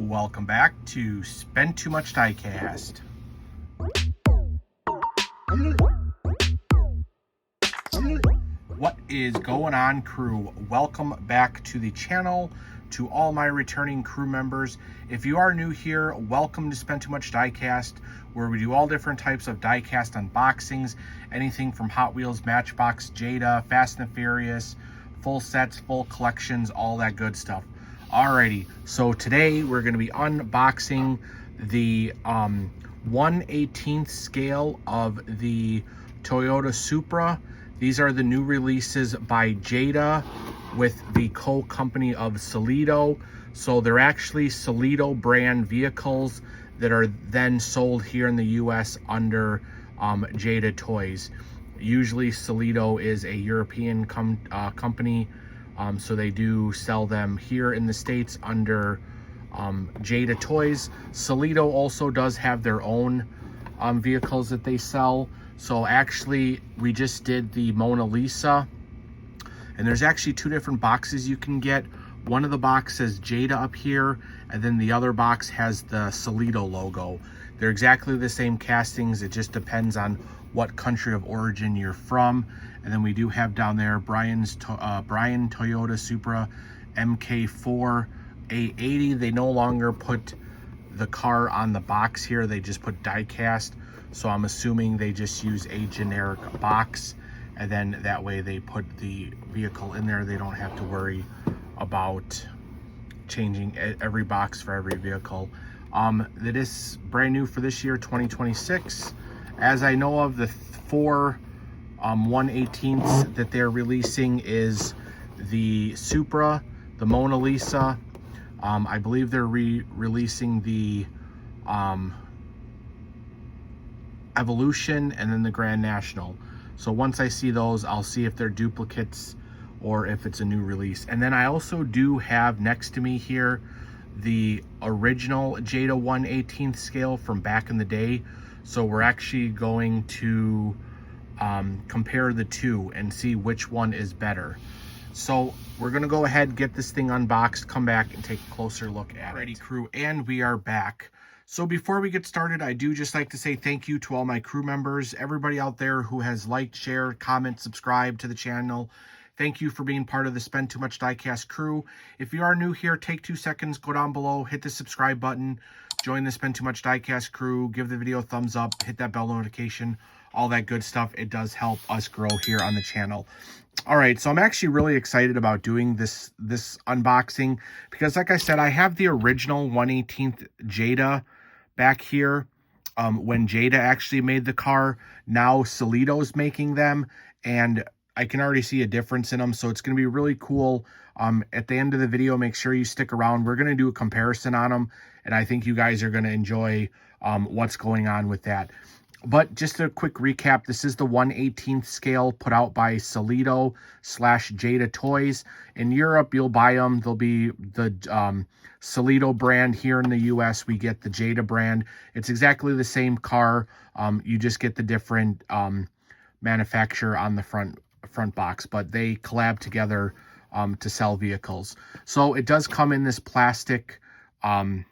Welcome back to Spend Too Much Diecast. What is going on, crew? Welcome back to the channel. To all my returning crew members, if you are new here, welcome to Spend Too Much Diecast, where we do all different types of diecast unboxings, anything from Hot Wheels, Matchbox, Jada, Fast and Furious, full sets, full collections, all that good stuff. Alrighty, so today we're going to be unboxing the 1/18 scale of the Toyota Supra. These are the new releases by Jada with the co-company of Solido. So they're actually Solido brand vehicles that are then sold here in the US under Jada Toys. Usually Solido is a European company, so they do sell them here in the States under Jada Toys. Solido also does have their own vehicles that they sell. So actually, we just did the Mona Lisa, and there's actually two different boxes you can get. One of the box says Jada up here, and then the other box has the Solido logo. They're exactly the same castings. It just depends on what country of origin you're from. And then we do have down there Brian Toyota Supra MK4 A80. They no longer put the car on the box here. They just put diecast. So I'm assuming they just use a generic box, and then that way they put the vehicle in there. They don't have to worry about changing every box for every vehicle. That is brand new for this year, 2026. As I know of, the four 1/18s that they're releasing is the Supra, the Mona Lisa. I believe they're releasing the Evolution, and then the Grand National. So once I see those, I'll see if they're duplicates or if it's a new release. And then I also do have next to me here the original Jada 1/18 scale from back in the day. So we're actually going to compare the two and see which one is better. So we're gonna go ahead, get this thing unboxed, come back and take a closer look at it. Alrighty, crew, and we are back. So before we get started, I do just like to say thank you to all my crew members, everybody out there who has liked, shared, comment, subscribed to the channel. Thank you for being part of the Spend Too Much Diecast crew. If you are new here, take 2 seconds, go down below, hit the subscribe button, join the Spend Too Much Diecast crew, give the video a thumbs up, hit that bell notification, all that good stuff. It does help us grow here on the channel. All right, so I'm actually really excited about doing this unboxing because, like I said, I have the original 1/18 Jada back here when Jada actually made the car. Now Solido's making them, and I can already see a difference in them, so it's going to be really cool. At the end of the video, make sure you stick around. We're going to do a comparison on them, and I think you guys are going to enjoy what's going on with that. But just a quick recap, this is the 1/18 scale put out by Solido / Jada Toys. In Europe, you'll buy them. They'll be the Solido brand. Here in the US, we get the Jada brand. It's exactly the same car. You just get the different manufacturer on the front box, but they collab together to sell vehicles. So it does come in this plastic kind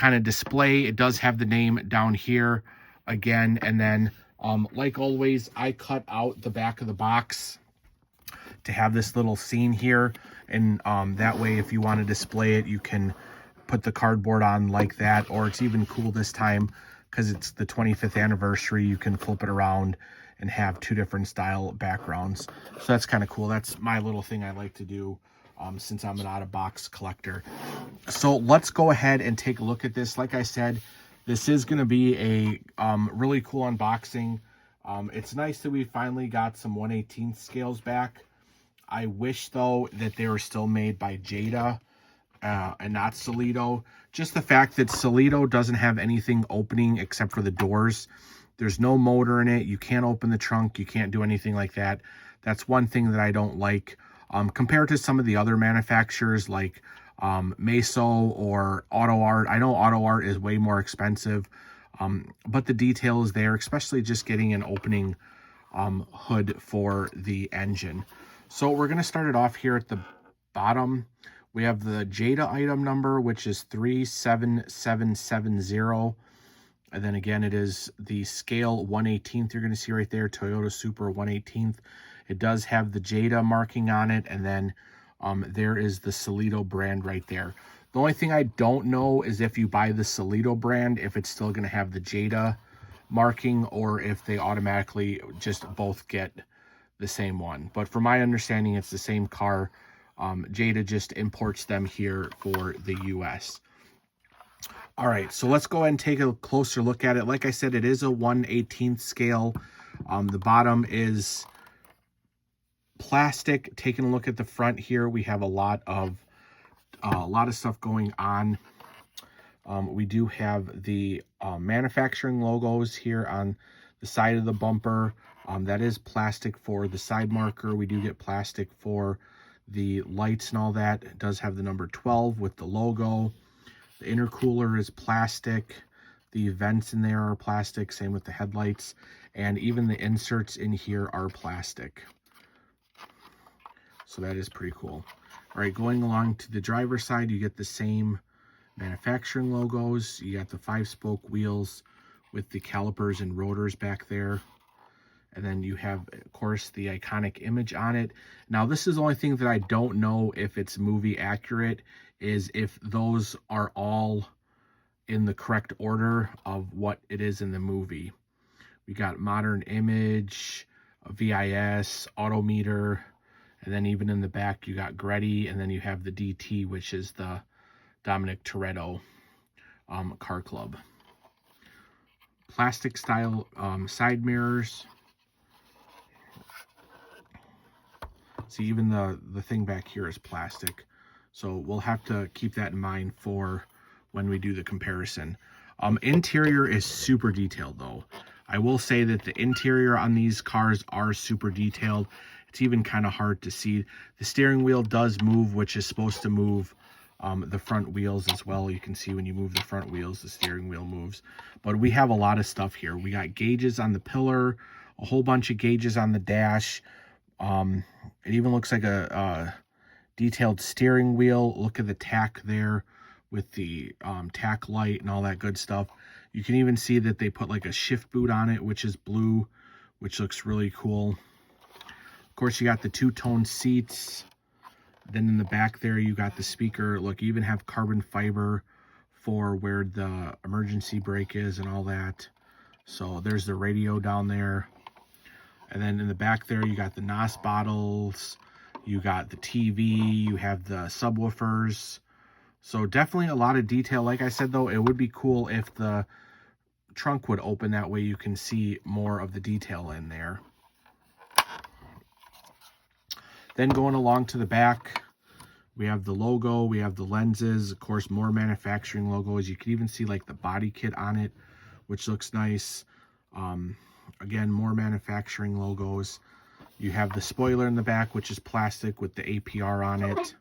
of display. It does have the name down here again, and then like always, I cut out the back of the box to have this little scene here, and that way if you want to display it, you can put the cardboard on like that, or it's even cool this time because it's the 25th anniversary, you can flip it around and have 2 different style backgrounds. So that's kind of cool. That's my little thing I like to do since I'm an out-of-box collector. So let's go ahead and take a look at this. Like I said, this is going to be a really cool unboxing. It's nice that we finally got some 1/18 scales back. I wish, though, that they were still made by Jada and not Solido. Just the fact that Solido doesn't have anything opening except for the doors. There's no motor in it. You can't open the trunk. You can't do anything like that. That's one thing that I don't like. Compared to some of the other manufacturers like Meso or Auto Art. I know Auto Art is way more expensive, but the detail is there, especially just getting an opening hood for the engine. So we're going to start it off here at the bottom We have the Jada item number, which is 37770. And then again, it is the scale 1/18th. You're going to see right there, Toyota Supra 1/18th. It does have the Jada marking on it. And then there is the Solido brand right there. The only thing I don't know is if you buy the Solido brand, if it's still going to have the Jada marking or if they automatically just both get the same one. But from my understanding, it's the same car. Jada just imports them here for the US. All right, so let's go ahead and take a closer look at it. Like I said, it is a 1/18th scale. The bottom is plastic. Taking a look at the front here, we have a lot of stuff going on. We do have the manufacturing logos here on the side of the bumper. That is plastic for the side marker. We do get plastic for the lights and all that. It does have the number 12 with the logo. The intercooler is plastic. The vents in there are plastic. Same with the headlights. And even the inserts in here are plastic. So that is pretty cool. All right, going along to the driver's side, you get the same manufacturing logos. You got the 5-spoke wheels with the calipers and rotors back there. And then you have, of course, the iconic image on it. Now, this is the only thing that I don't know if it's movie accurate, is if those are all in the correct order of what it is in the movie. We got modern image, a VIS, autometer, and then even in the back you got Gretty, and then you have the DT, which is the Dominic Toretto car club. Plastic style side mirrors. See, even the thing back here is plastic. So we'll have to keep that in mind for when we do the comparison. Interior is super detailed though. I will say that the interior on these cars are super detailed. It's even kind of hard to see. The steering wheel does move, which is supposed to move the front wheels as well. You can see when you move the front wheels, the steering wheel moves. But we have a lot of stuff here. We got gauges on the pillar, a whole bunch of gauges on the dash. It even looks like a detailed steering wheel. Look at the tack there with the tack light and all that good stuff. You can even see that they put like a shift boot on it, which is blue, which looks really cool. Of course, you got the two-tone seats. Then in the back there, you got the speaker. Look, you even have carbon fiber for where the emergency brake is and all that. So there's the radio down there. And then in the back there, you got the NOS bottles, you got the TV, you have the subwoofers. So definitely a lot of detail. Like I said, though, it would be cool if the trunk would open. That way you can see more of the detail in there. Then going along to the back, we have the logo, we have the lenses, of course, more manufacturing logos. You can even see like the body kit on it, which looks nice. Again, more manufacturing logos. You have the spoiler in the back, which is plastic with the APR on it.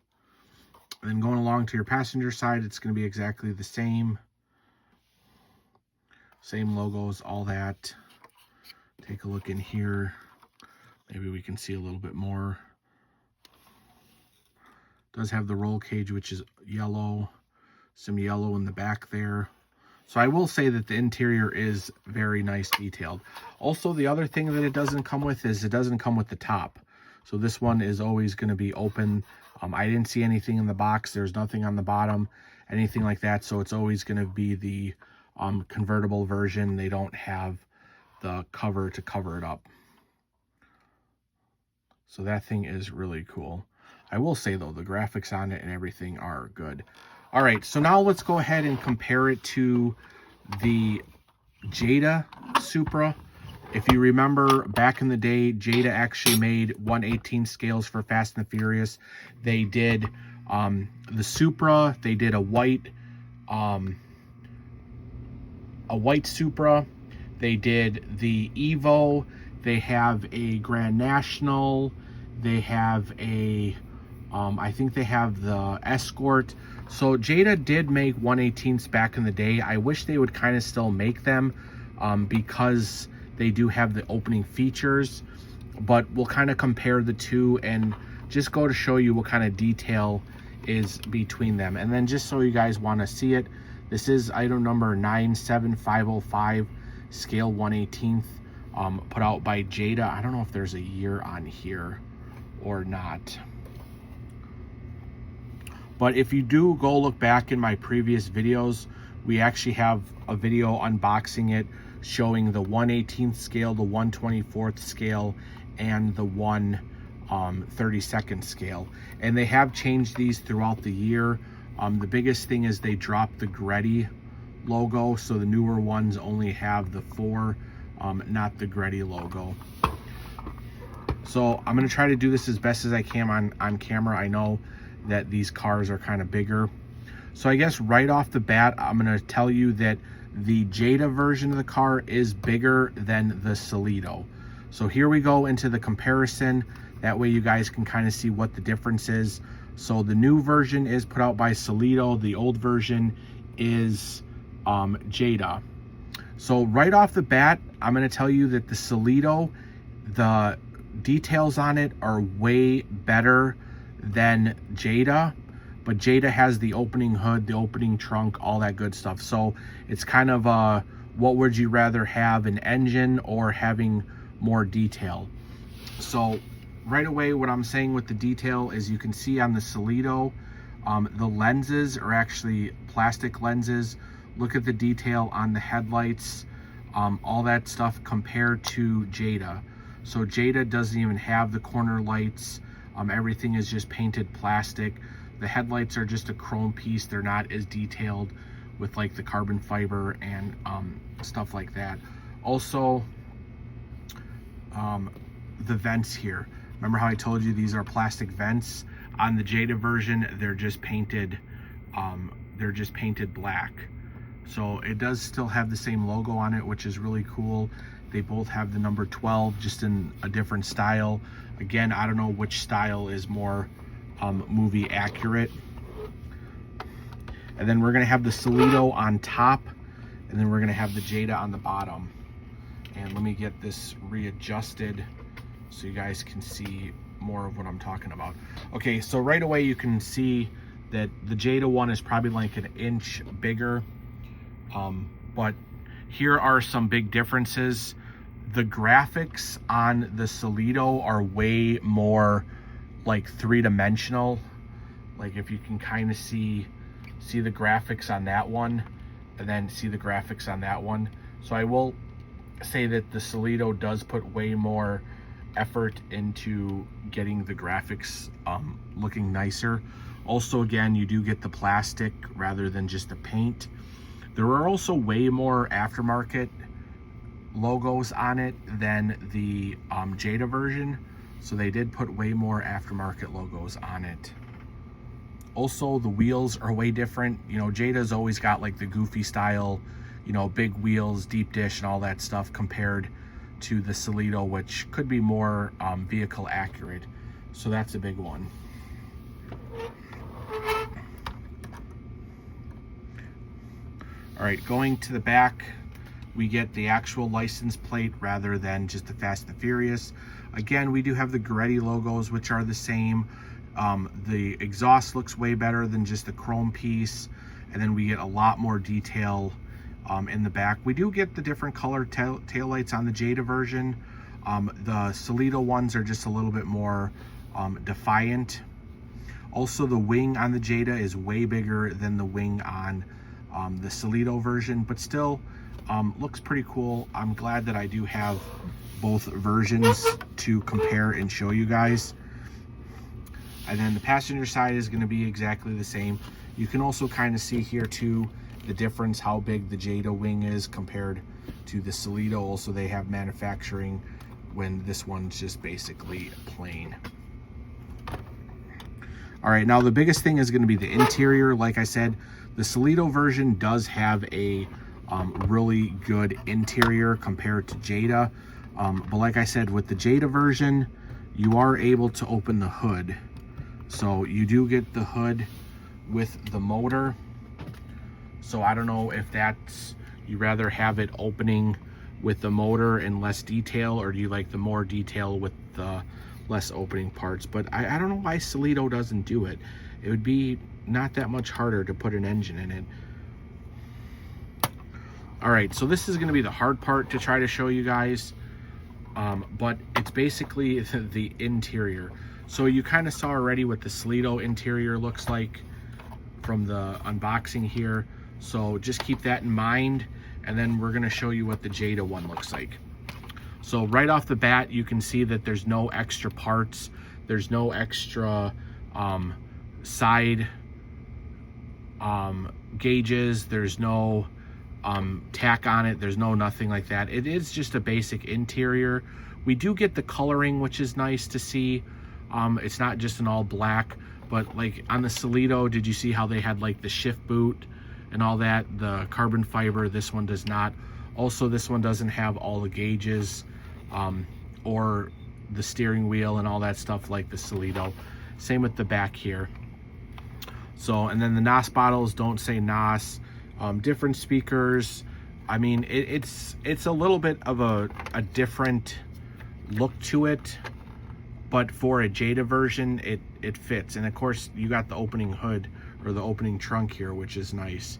And then going along to your passenger side, it's going to be exactly the same. Same logos, all that. Take a look in here. Maybe we can see a little bit more. Does have the roll cage, which is yellow. Some yellow in the back there. So I will say that the interior is very nice detailed. Also, the other thing that it doesn't come with is it doesn't come with the top. So this one is always going to be open. I didn't see anything in the box. There's nothing on the bottom, anything like that. So it's always going to be the convertible version. They don't have the cover to cover it up. So that thing is really cool. I will say, though, the graphics on it and everything are good. All right, so now let's go ahead and compare it to the Jada Supra. If you remember, back in the day, Jada actually made 1/18 scales for Fast and the Furious. They did the Supra. They did a white Supra. They did the Evo. They have a Grand National. They have a, I think they have the Escort. So Jada did make 1/18s back in the day. I wish they would kind of still make them because they do have the opening features. But we'll kind of compare the two and just go to show you what kind of detail is between them. And then just so you guys want to see it, this is item number 97505, scale 1/18, put out by Jada. I don't know if there's a year on here or not. But if you do go look back in my previous videos, we actually have a video unboxing it, showing the 1/18 scale, the 1/24 scale, and the 1/32 scale. And they have changed these throughout the year. The biggest thing is they dropped the Greddy logo, so the newer ones only have the 4, not the Greddy logo. So I'm gonna try to do this as best as I can on camera. I know that these cars are kind of bigger. So I guess right off the bat, I'm gonna tell you that the Jada version of the car is bigger than the Solido. So here we go into the comparison. That way you guys can kind of see what the difference is. So the new version is put out by Solido. The old version is Jada. So right off the bat, I'm gonna tell you that the Solido, the details on it are way better than Jada, but Jada has the opening hood, the opening trunk, all that good stuff. So it's kind of what would you rather have, an engine or having more detail? So right away, what I'm saying with the detail is you can see on the Solido, the lenses are actually plastic lenses. Look at the detail on the headlights, all that stuff compared to Jada. So Jada doesn't even have the corner lights. Everything is just painted plastic. The headlights are just a chrome piece. They're not as detailed with like the carbon fiber and stuff like that. Also, the vents here. Remember how I told you these are plastic vents? On the Jada version, they're just painted black. So it does still have the same logo on it, which is really cool. They both have the number 12, just in a different style. Again, I don't know which style is more movie accurate. And then we're gonna have the Solido on top, and then we're gonna have the Jada on the bottom. And let me get this readjusted so you guys can see more of what I'm talking about. Okay, so right away you can see that the Jada one is probably like an inch bigger, but here are some big differences. The graphics on the Solido are way more like three-dimensional. Like if you can kind of see the graphics on that one and then see the graphics on that one. So I will say that the Solido does put way more effort into getting the graphics looking nicer. Also, again, you do get the plastic rather than just the paint. There are also way more aftermarket logos on it than the Jada version, so they did put way more aftermarket logos on it. Also, the wheels are way different. You know, Jada's always got like the goofy style, you know, big wheels, deep dish and all that stuff, compared to the Solido, which could be more vehicle accurate. So that's a big one. All right, going to the back, we get the actual license plate rather than just the Fast and Furious. Again, we do have the Greddy logos, which are the same. The exhaust looks way better than just the chrome piece. And then we get a lot more detail in the back. We do get the different color taillights on the Jada version. The Solido ones are just a little bit more defiant. Also, the wing on the Jada is way bigger than the wing on the Solido version, but still looks pretty cool. I'm glad that I do have both versions to compare and show you guys. And then the passenger side is going to be exactly the same. You can also kind of see here too the difference, how big the Jada wing is compared to the Solido. Also, they have manufacturing when this one's just basically plain. All right, now the biggest thing is going to be the interior. Like I said, the Solido version does have a really good interior compared to Jada. But like I said, with the Jada version, you are able to open the hood. So you do get the hood with the motor. So I don't know if that's, you rather have it opening with the motor and less detail, or do you like the more detail with the less opening parts? But I don't know why Solido doesn't do it. it would be not that much harder to put an engine in it. All right, so this is going to be the hard part to try to show you guys, but it's basically the interior. So you kind of saw already what the Solido interior looks like from the unboxing here. So just keep that in mind, and then we're going to show you what the Jada one looks like. So right off the bat, you can see that there's no extra parts. There's no extra side gauges. There's no tack on it. There's no nothing like that. It is just a basic interior. We do get the coloring, which is nice to see. It's not just an all black, but like on the Solido, did you see how they had like the shift boot and all that? The carbon fiber, this one does not. Also, this one doesn't have all the gauges or the steering wheel and all that stuff like the Solido. Same with the back here. So, and then the NOS bottles don't say NOS. Different speakers. I mean, it's a little bit of a different look to it, but for a Jada version, it fits. And of course, you got the opening hood or the opening trunk here, which is nice.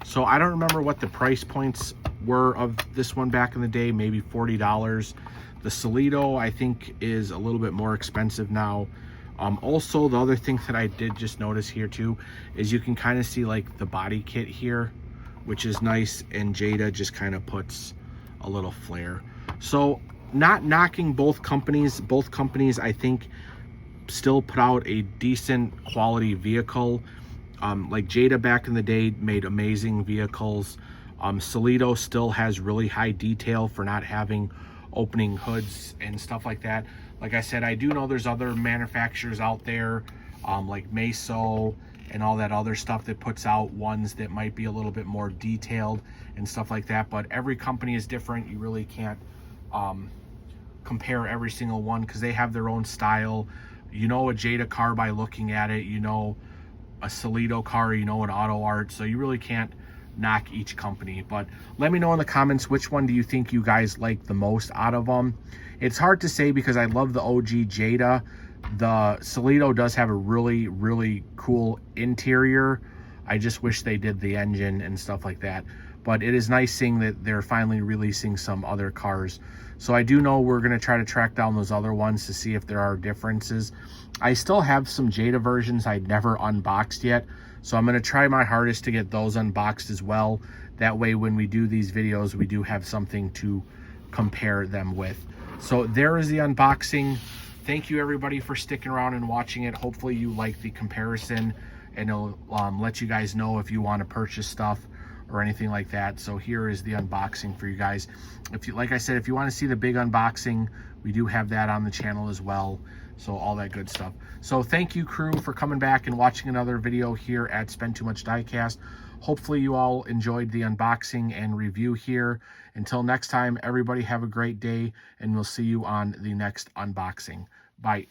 So I don't remember what the price points were of this one back in the day, maybe $40. The Solido, I think, is a little bit more expensive now. Also, the other thing that I did just notice here too is you can kind of see like the body kit here, which is nice, and Jada just kind of puts a little flare. So not knocking both companies I think still put out a decent quality vehicle. Like Jada back in the day made amazing vehicles. Solido still has really high detail for not having opening hoods and stuff like that. Like I said, I do know there's other manufacturers out there, like Meso and all that other stuff that puts out ones that might be a little bit more detailed and stuff like that. But every company is different. You really can't compare every single one because they have their own style. You know a Jada car by looking at it. You know a Solido car, you know an Auto Art. So you really can't knock each company. But let me know in the comments, which one do you think you guys like the most out of them? It's hard to say because I love the OG Jada. The Solido does have a really, really cool interior. I just wish they did the engine and stuff like that. But it is nice seeing that they're finally releasing some other cars. So I do know we're going to try to track down those other ones to see if there are differences. I still have some Jada versions I never unboxed yet. So I'm going to try my hardest to get those unboxed as well. That way when we do these videos, we do have something to compare them with. So there is the unboxing. Thank you everybody for sticking around and watching it. Hopefully you like the comparison, and it'll let you guys know if you want to purchase stuff or anything like that. So here is the unboxing for you guys. If you, like I said, if you want to see the big unboxing, we do have that on the channel as well. So all that good stuff. So thank you, crew, for coming back and watching another video here at Spend Too Much Diecast. Hopefully you all enjoyed the unboxing and review here. Until next time, everybody have a great day, and we'll see you on the next unboxing. Bye.